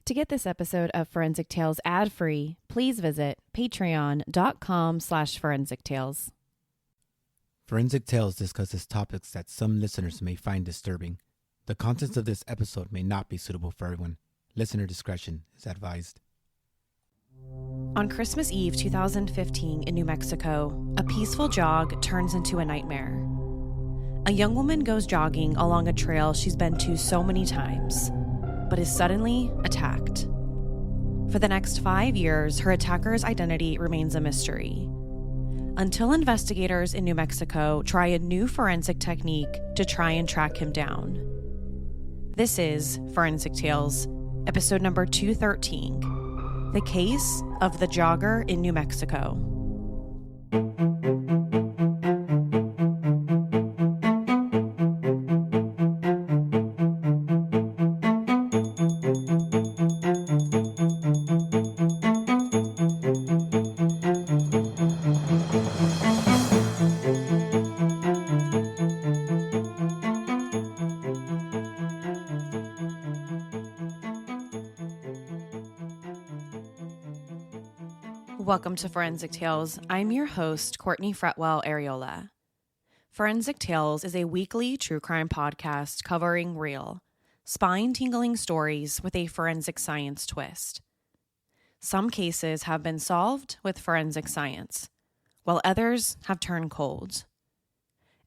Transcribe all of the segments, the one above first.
To get this episode of Forensic Tales ad-free, please visit patreon.com/Forensic Tales. Forensic Tales discusses topics that some listeners may find disturbing. The contents of this episode may not be suitable for everyone. Listener discretion is advised. On Christmas Eve 2015 in New Mexico, a peaceful jog turns into a nightmare. A young woman goes jogging along a trail she's been to so many times, but is suddenly attacked. For the next 5 years, her attacker's identity remains a mystery, until investigators in New Mexico try a new forensic technique to try and track him down. This is Forensic Tales, episode number 213, The Case of the Jogger in New Mexico. Welcome to Forensic Tales. I'm your host, Courtney Fretwell Areola. Forensic Tales is a weekly true crime podcast covering real, spine-tingling stories with a forensic science twist. Some cases have been solved with forensic science, while others have turned cold.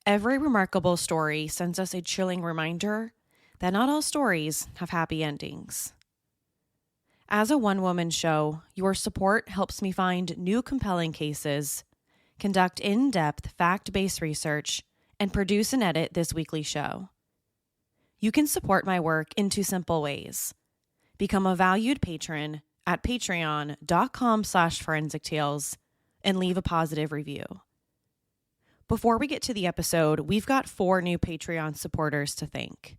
Every remarkable story sends us a chilling reminder that not all stories have happy endings. As a one-woman show, your support helps me find new compelling cases, conduct in-depth fact-based research, and produce and edit this weekly show. You can support my work in two simple ways. Become a valued patron at patreon.com/Forensic Tales and leave a positive review. Before we get to the episode, we've got 4 new Patreon supporters to thank.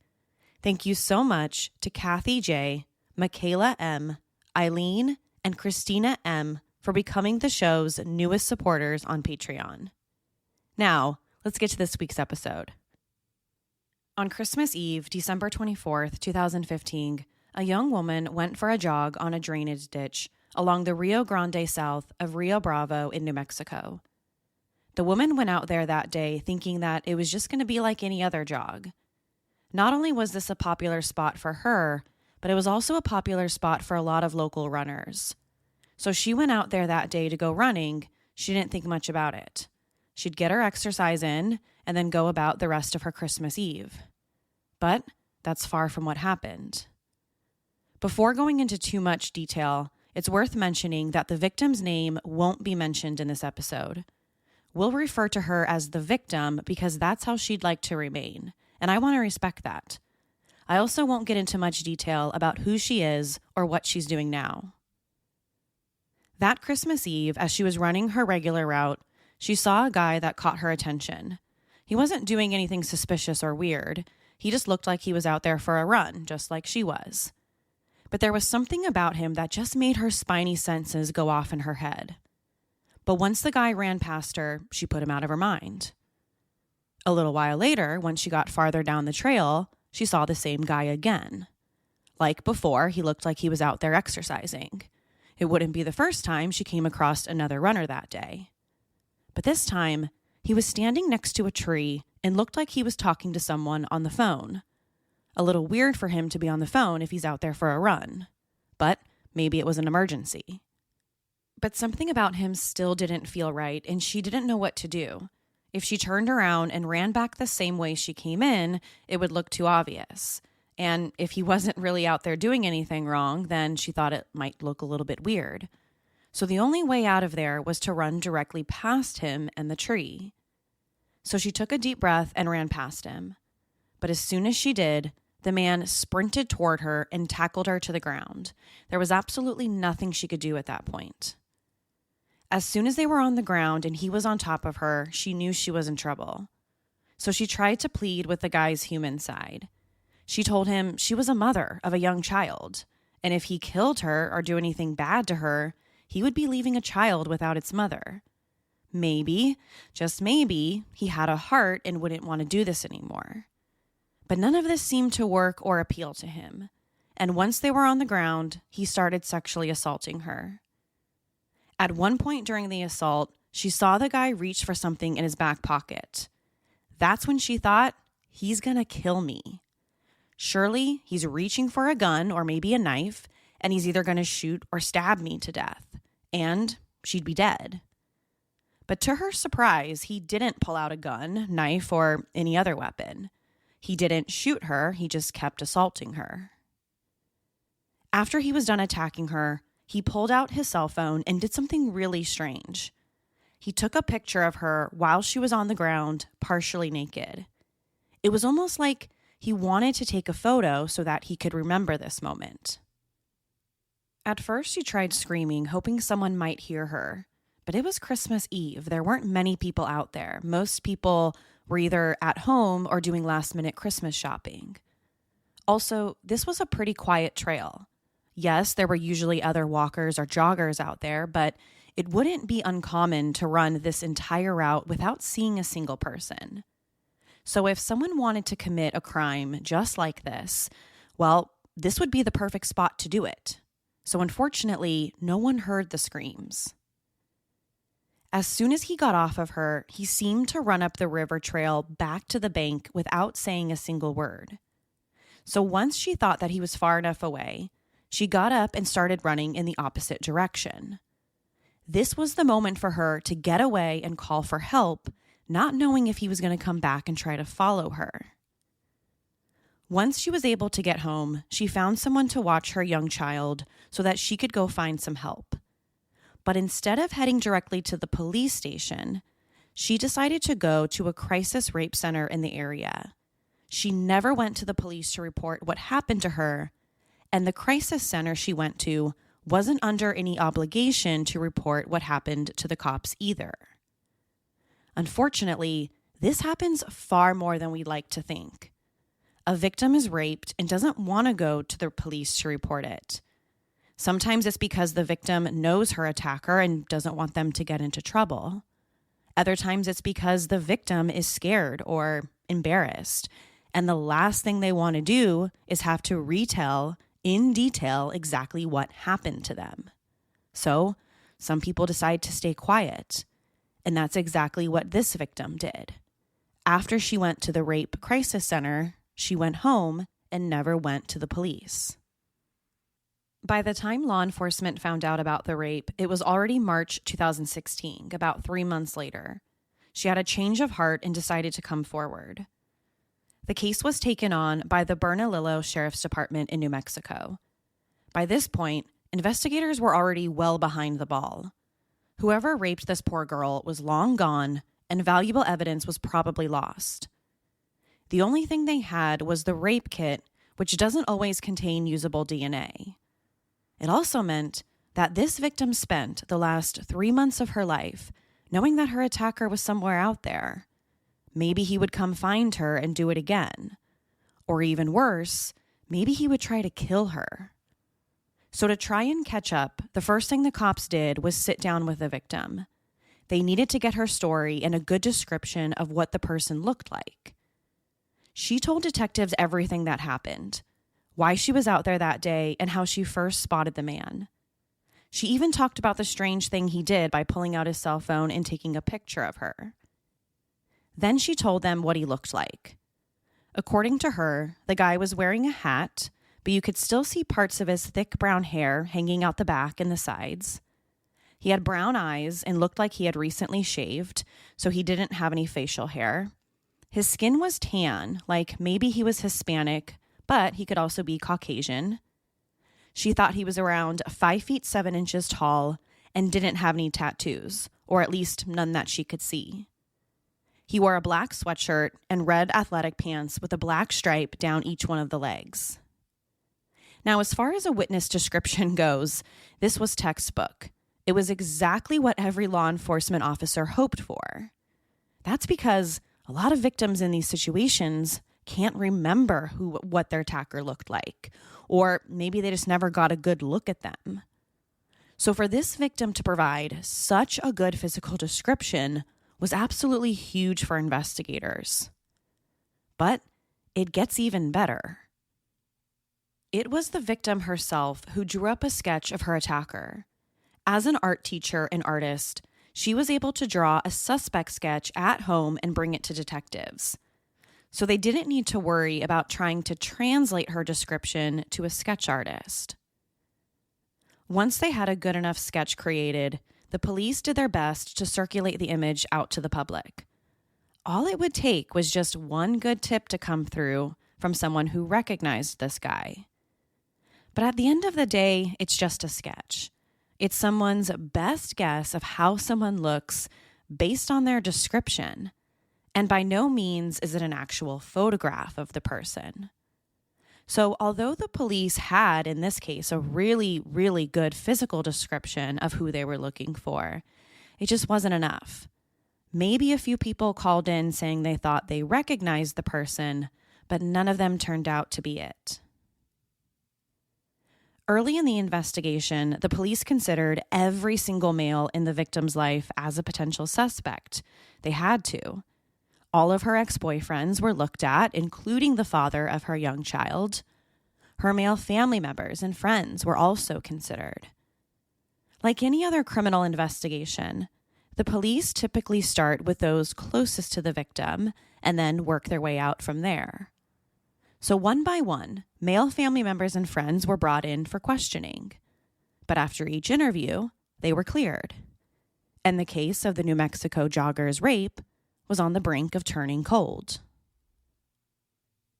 Thank you so much to Kathy J., Michaela M., Eileen, and Christina M. for becoming the show's newest supporters on Patreon. Now, let's get to this week's episode. On Christmas Eve, December 24th, 2015, a young woman went for a jog on a drainage ditch along the Rio Grande south of Rio Bravo in New Mexico. The woman went out there that day thinking that it was just going to be like any other jog. Not only was this a popular spot for her, but it was also a popular spot for a lot of local runners. So she went out there that day to go running. She didn't think much about it. She'd get her exercise in and then go about the rest of her Christmas Eve. But that's far from what happened. Before going into too much detail, it's worth mentioning that the victim's name won't be mentioned in this episode. We'll refer to her as the victim because that's how she'd like to remain, and I want to respect that. I also won't get into much detail about who she is or what she's doing now. That Christmas Eve, as she was running her regular route, she saw a guy that caught her attention. He wasn't doing anything suspicious or weird. He just looked like he was out there for a run, just like she was. But there was something about him that just made her spiny senses go off in her head. But once the guy ran past her, she put him out of her mind. A little while later, when she got farther down the trail, she saw the same guy again. Like before, he looked like he was out there exercising. It wouldn't be the first time she came across another runner that day. But this time, he was standing next to a tree and looked like he was talking to someone on the phone. A little weird for him to be on the phone if he's out there for a run. But maybe it was an emergency. But something about him still didn't feel right, and she didn't know what to do. If she turned around and ran back the same way she came in, it would look too obvious. And if he wasn't really out there doing anything wrong, then she thought it might look a little bit weird. So the only way out of there was to run directly past him and the tree. So she took a deep breath and ran past him. But as soon as she did, the man sprinted toward her and tackled her to the ground. There was absolutely nothing she could do at that point. As soon as they were on the ground and he was on top of her, she knew she was in trouble. So she tried to plead with the guy's human side. She told him she was a mother of a young child, and if he killed her or do anything bad to her, he would be leaving a child without its mother. Maybe, just maybe, he had a heart and wouldn't want to do this anymore. But none of this seemed to work or appeal to him. and once they were on the ground, he started sexually assaulting her. At one point during the assault, she saw the guy reach for something in his back pocket. That's when she thought, he's gonna kill me. Surely he's reaching for a gun or maybe a knife, and he's either gonna shoot or stab me to death, and she'd be dead. But to her surprise, he didn't pull out a gun, knife, or any other weapon. He didn't shoot her, he just kept assaulting her. After he was done attacking her, he pulled out his cell phone and did something really strange. He took a picture of her while she was on the ground, partially naked. It was almost like he wanted to take a photo so that he could remember this moment. At first, she tried screaming, hoping someone might hear her. But it was Christmas Eve. There weren't many people out there. Most people were either at home or doing last-minute Christmas shopping. Also, this was a pretty quiet trail. Yes, there were usually other walkers or joggers out there, but it wouldn't be uncommon to run this entire route without seeing a single person. So if someone wanted to commit a crime just like this, well, this would be the perfect spot to do it. So unfortunately, no one heard the screams. As soon as he got off of her, he seemed to run up the river trail back to the bank without saying a single word. So once she thought that he was far enough away, she got up and started running in the opposite direction. This was the moment for her to get away and call for help, not knowing if he was going to come back and try to follow her. Once she was able to get home, she found someone to watch her young child so that she could go find some help. But instead of heading directly to the police station, she decided to go to a crisis rape center in the area. She never went to the police to report what happened to her, and the crisis center she went to wasn't under any obligation to report what happened to the cops either. Unfortunately, this happens far more than we'd like to think. A victim is raped and doesn't want to go to the police to report it. Sometimes it's because the victim knows her attacker and doesn't want them to get into trouble. Other times it's because the victim is scared or embarrassed, and the last thing they want to do is have to retell in detail exactly what happened to them. So some people decide to stay quiet, and that's exactly what this victim did. After she went to the rape crisis center, she went home and never went to the police. By the time law enforcement found out about the rape, it was already March 2016, about 3 months later. She had a change of heart and decided to come forward. The case was taken on by the Bernalillo Sheriff's Department in New Mexico. By this point, investigators were already well behind the ball. Whoever raped this poor girl was long gone, and valuable evidence was probably lost. The only thing they had was the rape kit, which doesn't always contain usable DNA. It also meant that this victim spent the last 3 months of her life knowing that her attacker was somewhere out there. Maybe he would come find her and do it again. Or even worse, maybe he would try to kill her. So to try and catch up, the first thing the cops did was sit down with the victim. They needed to get her story and a good description of what the person looked like. She told detectives everything that happened, why she was out there that day, and how she first spotted the man. She even talked about the strange thing he did by pulling out his cell phone and taking a picture of her. Then she told them what he looked like. According to her, the guy was wearing a hat, but you could still see parts of his thick brown hair hanging out the back and the sides. He had brown eyes and looked like he had recently shaved, so he didn't have any facial hair. His skin was tan, like maybe he was Hispanic, but he could also be Caucasian. She thought he was around 5 feet 7 inches tall and didn't have any tattoos, or at least none that she could see. He wore a black sweatshirt and red athletic pants with a black stripe down each one of the legs. Now, as far as a witness description goes, this was textbook. It was exactly what every law enforcement officer hoped for. That's because a lot of victims in these situations can't remember what their attacker looked like, or maybe they just never got a good look at them. So for this victim to provide such a good physical description was absolutely huge for investigators. But it gets even better. It was the victim herself who drew up a sketch of her attacker. As an art teacher and artist, she was able to draw a suspect sketch at home and bring it to detectives. So they didn't need to worry about trying to translate her description to a sketch artist. Once they had a good enough sketch created, the police did their best to circulate the image out to the public. All it would take was just one good tip to come through from someone who recognized this guy. But at the end of the day, it's just a sketch. It's someone's best guess of how someone looks based on their description. And by no means is it an actual photograph of the person. So although the police had, in this case, a really, really good physical description of who they were looking for, it just wasn't enough. Maybe a few people called in saying they thought they recognized the person, but none of them turned out to be it. Early in the investigation, the police considered every single male in the victim's life as a potential suspect. They had to. All of her ex-boyfriends were looked at, including the father of her young child. Her male family members and friends were also considered. Like any other criminal investigation, the police typically start with those closest to the victim and then work their way out from there. So one by one, male family members and friends were brought in for questioning. But after each interview, they were cleared. And the case of the New Mexico jogger's rape was on the brink of turning cold.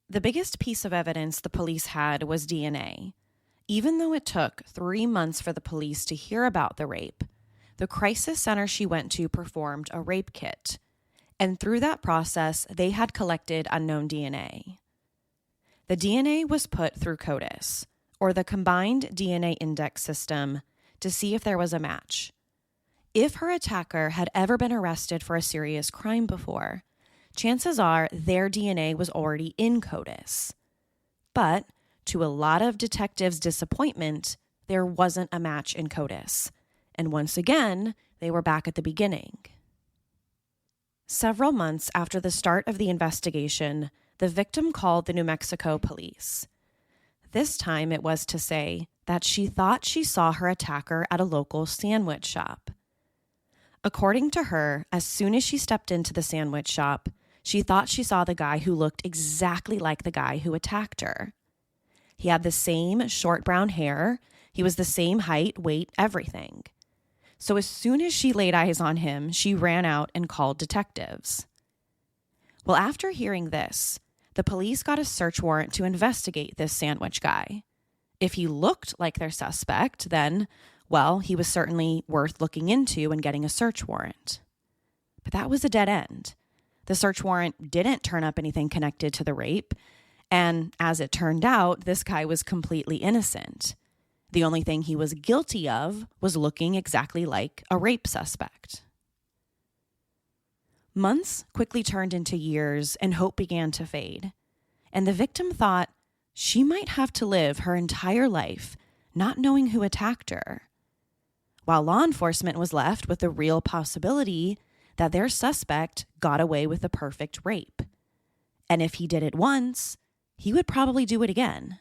The biggest piece of evidence the police had was DNA. Even though it took 3 months for the police to hear about the rape, the crisis center she went to performed a rape kit. And through that process, they had collected unknown DNA. The DNA was put through CODIS, or the Combined DNA Index System, to see if there was a match. If her attacker had ever been arrested for a serious crime before, chances are their DNA was already in CODIS. But, to a lot of detectives' disappointment, there wasn't a match in CODIS. And once again, they were back at the beginning. Several months after the start of the investigation, the victim called the New Mexico police. This time it was to say that she thought she saw her attacker at a local sandwich shop. According to her, as soon as she stepped into the sandwich shop, she thought she saw the guy who looked exactly like the guy who attacked her. He had the same short brown hair. He was the same height, weight, everything. So as soon as she laid eyes on him, she ran out and called detectives. Well, after hearing this, the police got a search warrant to investigate this sandwich guy. If he looked like their suspect, then, well, he was certainly worth looking into and getting a search warrant. But that was a dead end. The search warrant didn't turn up anything connected to the rape, and as it turned out, this guy was completely innocent. The only thing he was guilty of was looking exactly like a rape suspect. Months quickly turned into years, and hope began to fade. And the victim thought she might have to live her entire life not knowing who attacked her, while law enforcement was left with the real possibility that their suspect got away with a perfect rape. And if he did it once, he would probably do it again.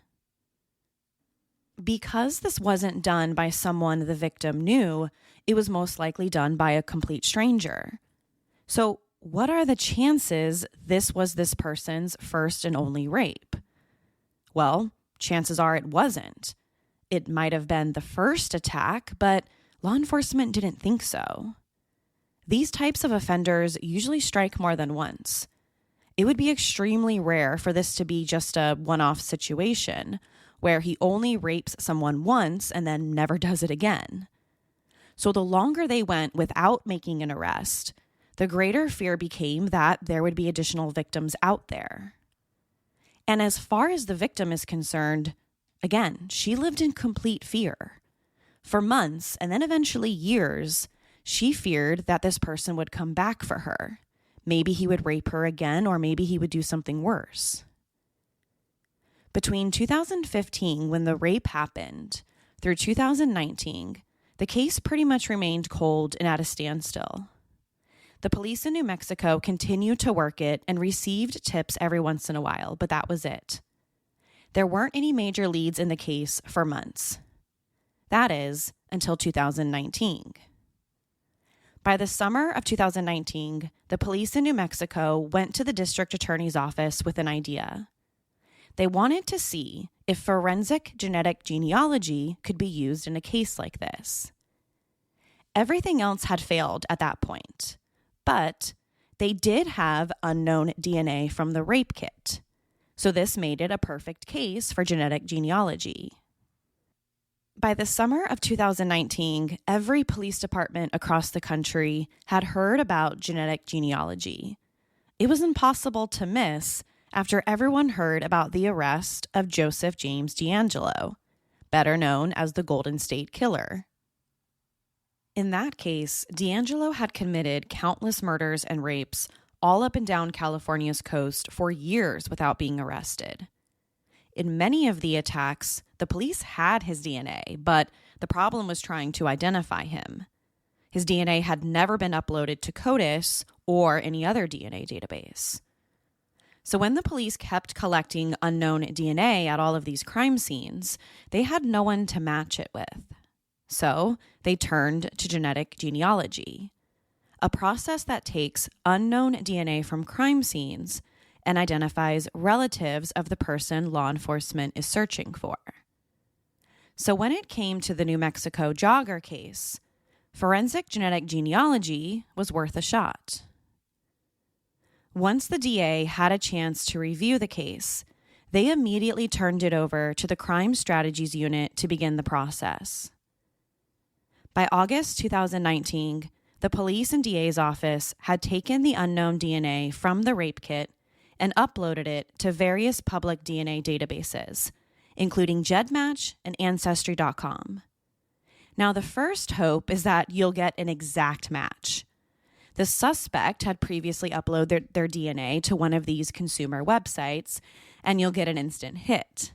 Because this wasn't done by someone the victim knew, it was most likely done by a complete stranger. So, what are the chances this was this person's first and only rape? Well, chances are it wasn't. It might have been the first attack, but law enforcement didn't think so. These types of offenders usually strike more than once. It would be extremely rare for this to be just a one-off situation where he only rapes someone once and then never does it again. So the longer they went without making an arrest, the greater fear became that there would be additional victims out there. And as far as the victim is concerned, again, she lived in complete fear. For months, and then eventually years, she feared that this person would come back for her. Maybe he would rape her again, or maybe he would do something worse. Between 2015, when the rape happened, through 2019, the case pretty much remained cold and at a standstill. The police in New Mexico continued to work it and received tips every once in a while, but that was it. there weren't any major leads in the case for months. That is, until 2019. By the summer of 2019, the police in New Mexico went to the district attorney's office with an idea. They wanted to see if forensic genetic genealogy could be used in a case like this. Everything else had failed at that point, but they did have unknown DNA from the rape kit, so this made it a perfect case for genetic genealogy. By the summer of 2019, every police department across the country had heard about genetic genealogy. It was impossible to miss after everyone heard about the arrest of Joseph James DeAngelo, better known as the Golden State Killer. In that case, DeAngelo had committed countless murders and rapes all up and down California's coast for years without being arrested. In many of the attacks, the police had his DNA, but the problem was trying to identify him. His DNA had never been uploaded to CODIS or any other DNA database. So when the police kept collecting unknown DNA at all of these crime scenes, they had no one to match it with. So they turned to genetic genealogy, a process that takes unknown DNA from crime scenes and identifies relatives of the person law enforcement is searching for. So when it came to the New Mexico Jogger case, forensic genetic genealogy was worth a shot. Once the DA had a chance to review the case, they immediately turned it over to the Crime Strategies Unit to begin the process. By August 2019, the police and DA's office had taken the unknown DNA from the rape kit and uploaded it to various public DNA databases, including GEDmatch and Ancestry.com. Now, the first hope is that you'll get an exact match. The suspect had previously uploaded their DNA to one of these consumer websites, and you'll get an instant hit.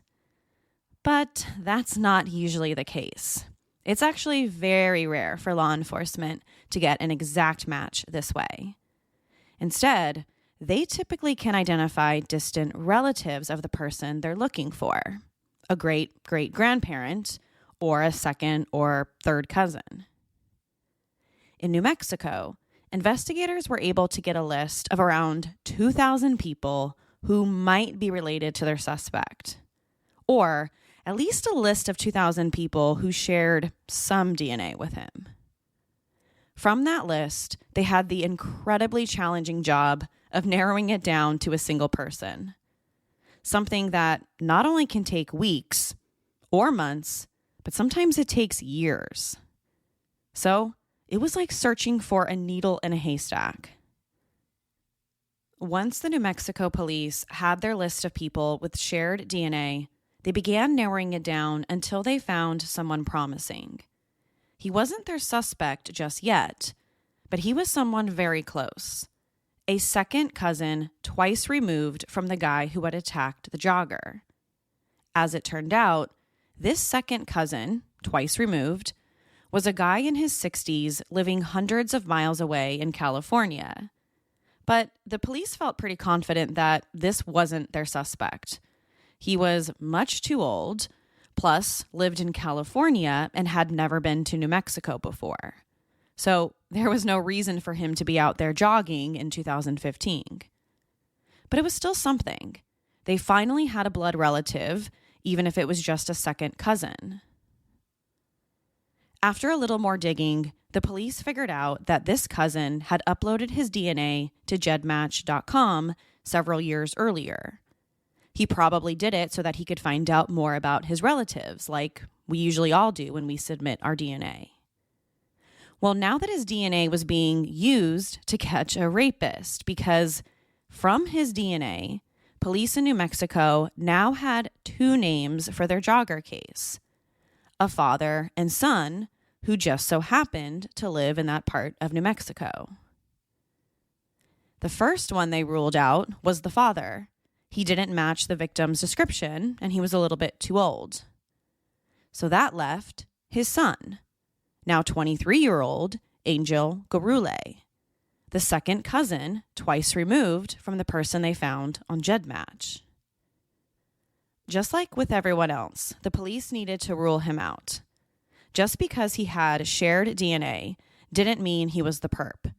But that's not usually the case. It's actually very rare for law enforcement to get an exact match this way. Instead, they typically can identify distant relatives of the person they're looking for, a great-great-grandparent or a second or third cousin. In New Mexico, investigators were able to get a list of around 2,000 people who might be related to their suspect, or at least a list of 2,000 people who shared some DNA with him. From that list, they had the incredibly challenging job of narrowing it down to a single person, something that not only can take weeks or months, but sometimes it takes years. So it was like searching for a needle in a haystack. Once the New Mexico police had their list of people with shared DNA, they began narrowing it down until they found someone promising. He wasn't their suspect just yet, but he was someone very close. A second cousin twice removed from the guy who had attacked the jogger. As it turned out, this second cousin, twice removed, was a guy in his 60s living hundreds of miles away in California. But the police felt pretty confident that this wasn't their suspect. He was much too old, plus lived in California and had never been to New Mexico before. So there was no reason for him to be out there jogging in 2015. But it was still something. They finally had a blood relative, even if it was just a second cousin. After a little more digging, the police figured out that this cousin had uploaded his DNA to GEDmatch.com several years earlier. He probably did it so that he could find out more about his relatives, like we usually all do when we submit our DNA. Well, now that his DNA was being used to catch a rapist, because from his DNA, police in New Mexico now had two names for their jogger case: a father and son who just so happened to live in that part of New Mexico. The first one they ruled out was the father. He didn't match the victim's description, and he was a little bit too old. So that left his son, now 23-year-old Angel Gurule, the second cousin twice removed from the person they found on GEDmatch. just like with everyone else, the police needed to rule him out. Just because he had shared DNA didn't mean he was the perp.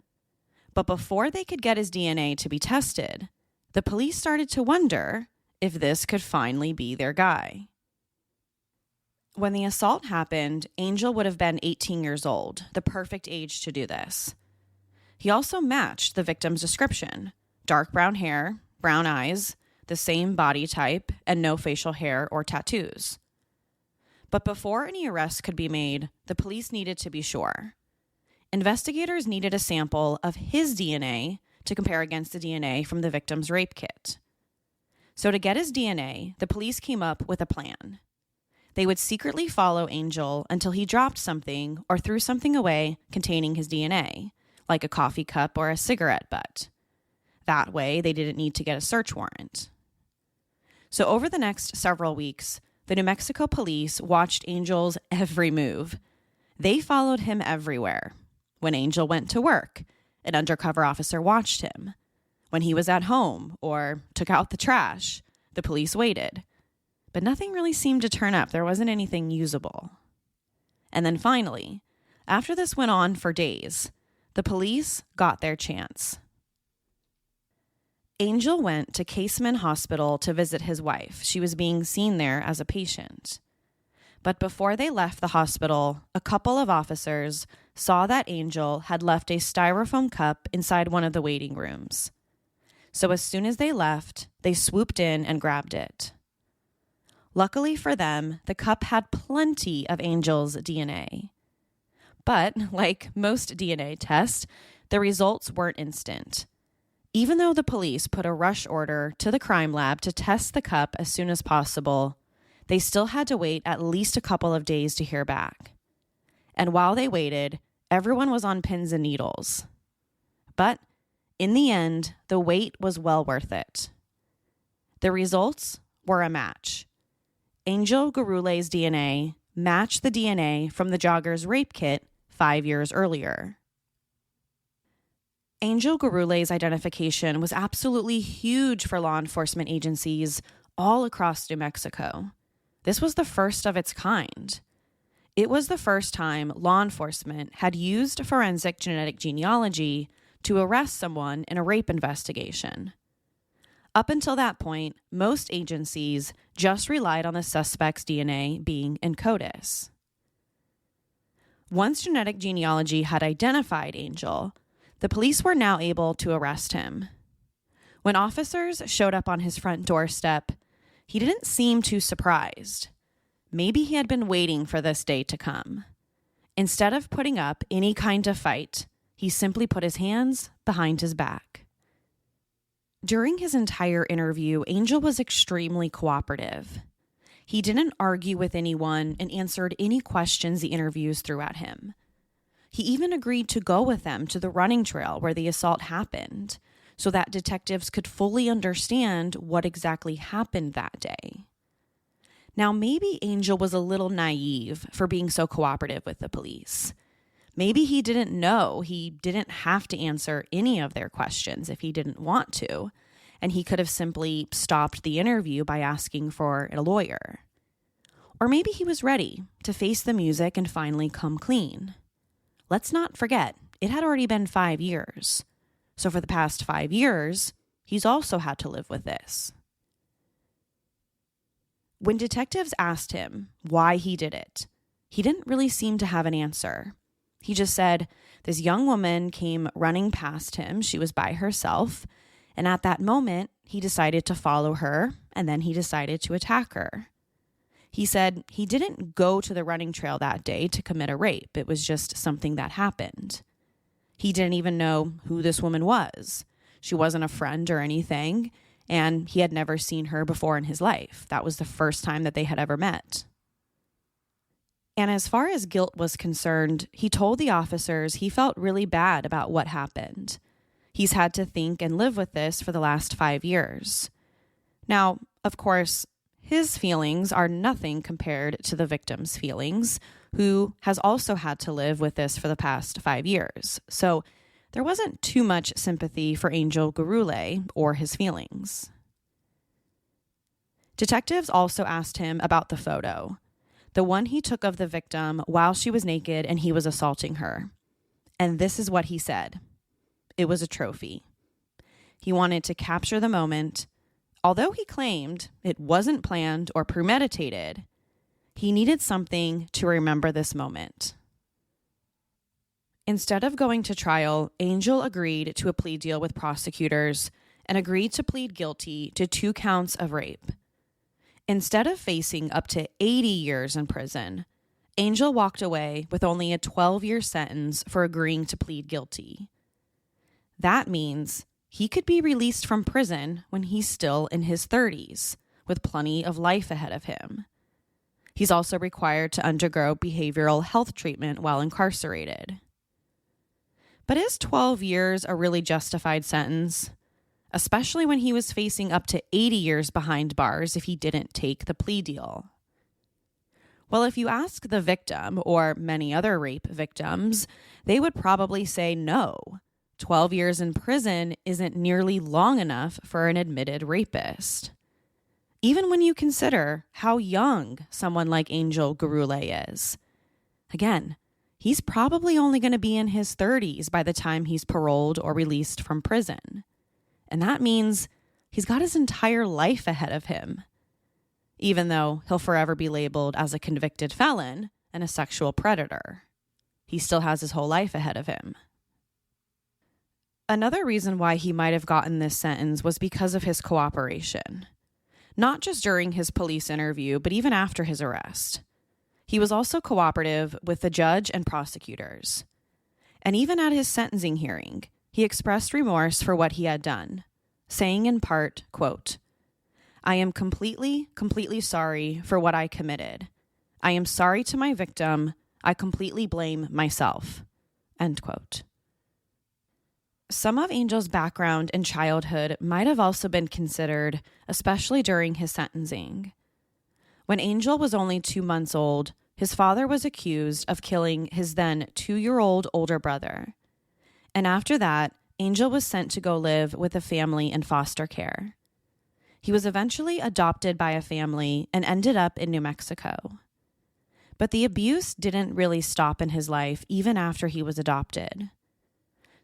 But before they could get his DNA to be tested, the police started to wonder if this could finally be their guy. When the assault happened, Angel would have been 18 years old, the perfect age to do this. He also matched the victim's description: dark brown hair, brown eyes, the same body type, and no facial hair or tattoos. But before any arrests could be made, the police needed to be sure. Investigators needed a sample of his DNA to compare against the DNA from the victim's rape kit. So to get his DNA, the police came up with a plan. They would secretly follow Angel until he dropped something or threw something away containing his DNA, like a coffee cup or a cigarette butt. That way, they didn't need to get a search warrant. So over the next several weeks, the New Mexico police watched Angel's every move. They followed him everywhere. When Angel went to work, an undercover officer watched him. When he was at home or took out the trash, the police waited. But nothing really seemed to turn up. There wasn't anything usable. And then finally, after this went on for days, the police got their chance. Angel went to Caseman Hospital to visit his wife. She was being seen there as a patient. But before they left the hospital, a couple of officers saw that Angel had left a styrofoam cup inside one of the waiting rooms. So as soon as they left, they swooped in and grabbed it. Luckily for them, the cup had plenty of Angel's DNA. But, like most DNA tests, the results weren't instant. Even though the police put a rush order to the crime lab to test the cup as soon as possible, they still had to wait at least a couple of days to hear back. And while they waited, everyone was on pins and needles. But in the end, the wait was well worth it. The results were a match. Angel Garule's DNA matched the DNA from the Jogger's rape kit 5 years earlier. Angel Garule's identification was absolutely huge for law enforcement agencies all across New Mexico. This was the first of its kind. It was the first time law enforcement had used forensic genetic genealogy to arrest someone in a rape investigation. Up until that point, most agencies just relied on the suspect's DNA being in CODIS. Once genetic genealogy had identified Angel, the police were now able to arrest him. When officers showed up on his front doorstep, he didn't seem too surprised. Maybe he had been waiting for this day to come. Instead of putting up any kind of fight, he simply put his hands behind his back. During his entire interview, Angel was extremely cooperative. He didn't argue with anyone and answered any questions the interviews threw at him. He even agreed to go with them to the running trail where the assault happened, so that detectives could fully understand what exactly happened that day. Now, maybe Angel was a little naive for being so cooperative with the police. Maybe he didn't know he didn't have to answer any of their questions if he didn't want to, and he could have simply stopped the interview by asking for a lawyer. Or maybe he was ready to face the music and finally come clean. Let's not forget, it had already been 5 years. So for the past 5 years, he's also had to live with this. When detectives asked him why he did it, he didn't really seem to have an answer. He just said this young woman came running past him. She was by herself. And at that moment, he decided to follow her, and then he decided to attack her. He said he didn't go to the running trail that day to commit a rape. It was just something that happened. He didn't even know who this woman was. She wasn't a friend or anything, and he had never seen her before in his life. That was the first time that they had ever met. And as far as guilt was concerned, he told the officers he felt really bad about what happened. He's had to think and live with this for the last 5 years. Now, of course, his feelings are nothing compared to the victim's feelings, who has also had to live with this for the past 5 years. So there wasn't too much sympathy for Angel Garule or his feelings. Detectives also asked him about the photo, the one he took of the victim while she was naked and he was assaulting her. And this is what he said. It was a trophy. He wanted to capture the moment. Although he claimed it wasn't planned or premeditated, he needed something to remember this moment. Instead of going to trial, Angel agreed to a plea deal with prosecutors and agreed to plead guilty to 2 counts of rape. Instead of facing up to 80 years in prison, Angel walked away with only a 12-year sentence for agreeing to plead guilty. That means he could be released from prison when he's still in his 30s, with plenty of life ahead of him. He's also required to undergo behavioral health treatment while incarcerated. But is 12 years a really justified sentence? Especially when he was facing up to 80 years behind bars if he didn't take the plea deal. Well, if you ask the victim or many other rape victims, they would probably say no. 12 years in prison isn't nearly long enough for an admitted rapist. Even when you consider how young someone like Angel Gurule is. Again, he's probably only going to be in his 30s by the time he's paroled or released from prison. And that means he's got his entire life ahead of him, even though he'll forever be labeled as a convicted felon and a sexual predator. He still has his whole life ahead of him. Another reason why he might have gotten this sentence was because of his cooperation. Not just during his police interview, but even after his arrest. He was also cooperative with the judge and prosecutors. And even at his sentencing hearing, he expressed remorse for what he had done, saying in part, quote, "I am completely sorry for what I committed. I am sorry to my victim. I completely blame myself." End quote. Some of Angel's background and childhood might have also been considered, especially during his sentencing. When Angel was only 2 months old, his father was accused of killing his then 2-year-old older brother. And after that, Angel was sent to go live with a family in foster care. He was eventually adopted by a family and ended up in New Mexico. But the abuse didn't really stop in his life even after he was adopted.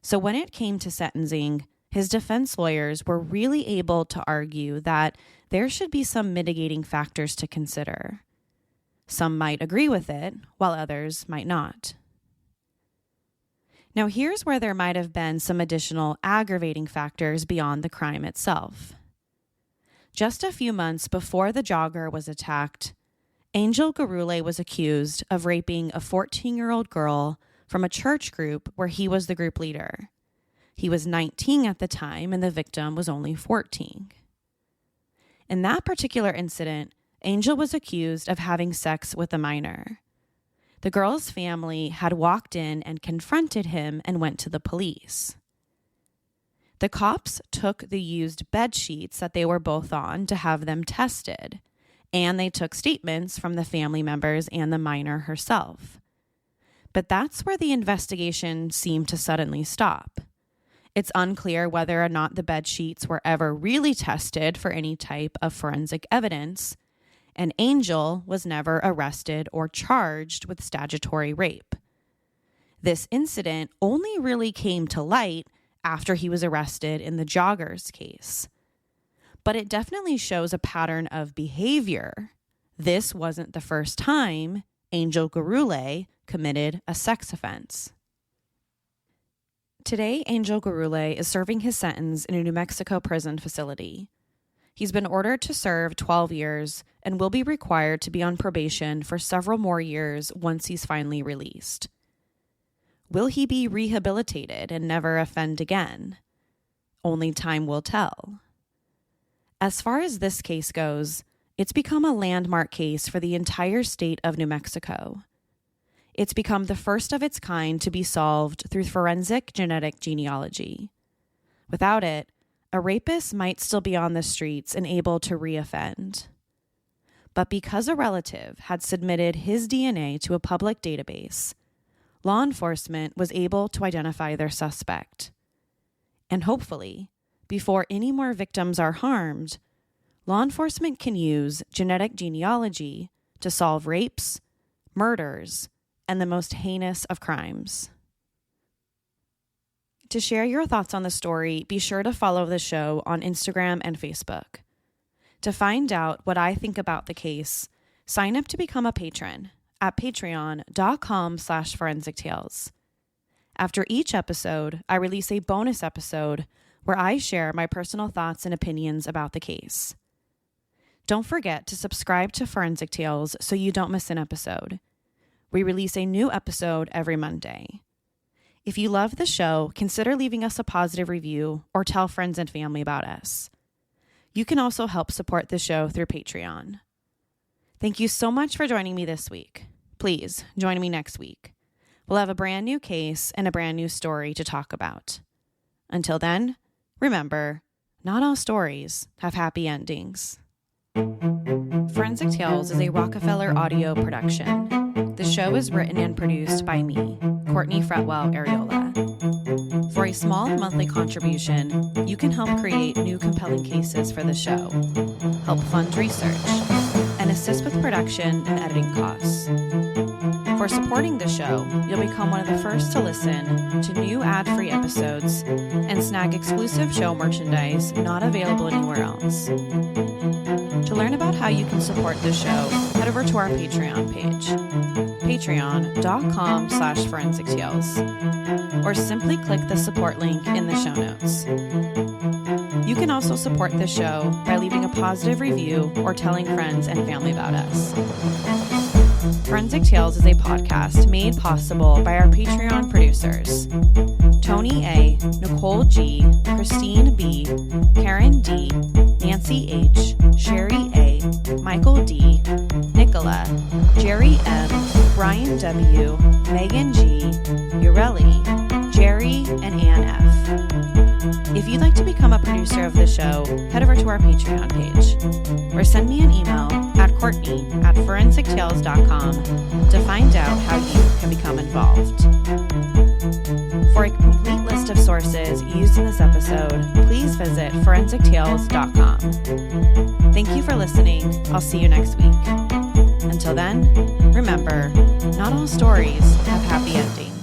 So when it came to sentencing, his defense lawyers were really able to argue that there should be some mitigating factors to consider. Some might agree with it, while others might not. Now, here's where there might have been some additional aggravating factors beyond the crime itself. Just a few months before the Jogger was attacked, Angel Gurule was accused of raping a 14-year-old girl from a church group where he was the group leader. He was 19 at the time, and the victim was only 14. In that particular incident, Angel was accused of having sex with a minor. The girl's family had walked in and confronted him and went to the police. The cops took the used bed sheets that they were both on to have them tested, and they took statements from the family members and the minor herself. But that's where the investigation seemed to suddenly stop. It's unclear whether or not the bed sheets were ever really tested for any type of forensic evidence, and Angel was never arrested or charged with statutory rape. This incident only really came to light after he was arrested in the Jogger's case. But it definitely shows a pattern of behavior. This wasn't the first time Angel Gurule committed a sex offense. Today, Angel Gurule is serving his sentence in a New Mexico prison facility. He's been ordered to serve 12 years and will be required to be on probation for several more years once he's finally released. Will he be rehabilitated and never offend again? Only time will tell. As far as this case goes, it's become a landmark case for the entire state of New Mexico. It's become the first of its kind to be solved through forensic genetic genealogy. Without it, a rapist might still be on the streets and able to reoffend. But because a relative had submitted his DNA to a public database, law enforcement was able to identify their suspect. And hopefully, before any more victims are harmed, law enforcement can use genetic genealogy to solve rapes, murders, and the most heinous of crimes. To share your thoughts on the story, be sure to follow the show on Instagram and Facebook. To find out what I think about the case, sign up to become a patron at patreon.com/forensictales. After each episode, I release a bonus episode where I share my personal thoughts and opinions about the case. Don't forget to subscribe to Forensic Tales so you don't miss an episode. We release a new episode every Monday. If you love the show, consider leaving us a positive review or tell friends and family about us. You can also help support the show through Patreon. Thank you so much for joining me this week. Please join me next week. We'll have a brand new case and a brand new story to talk about. Until then, remember, not all stories have happy endings. Forensic Tales is a Rockefeller audio production. The show is written and produced by me, Courtney Fretwell Areola. For a small monthly contribution, you can help create new compelling cases for the show, help fund research, and assist with production and editing costs. For supporting the show, you'll become one of the first to listen to new ad-free episodes and snag exclusive show merchandise not available anywhere else. To learn about how you can support the show, head over to our Patreon page, patreon.com/forensictales, or simply click the support link in the show notes. You can also support the show by leaving a positive review or telling friends and family about us. Forensic Tales is a podcast made possible by our Patreon producers, Tony A., Nicole G., Christine B., Karen D., Nancy H., Sherry A., Michael D., Nicola, Jerry M., Brian W., Megan G., Ureli, Jerry, and Ann F. If you'd like to become a producer of the show, head over to our Patreon page, or send me an email at Courtney@forensictales.com to find out how you can become involved. For a complete list of sources used in this episode, please visit forensictales.com. Thank you for listening. I'll see you next week. Until then, remember, not all stories have happy endings.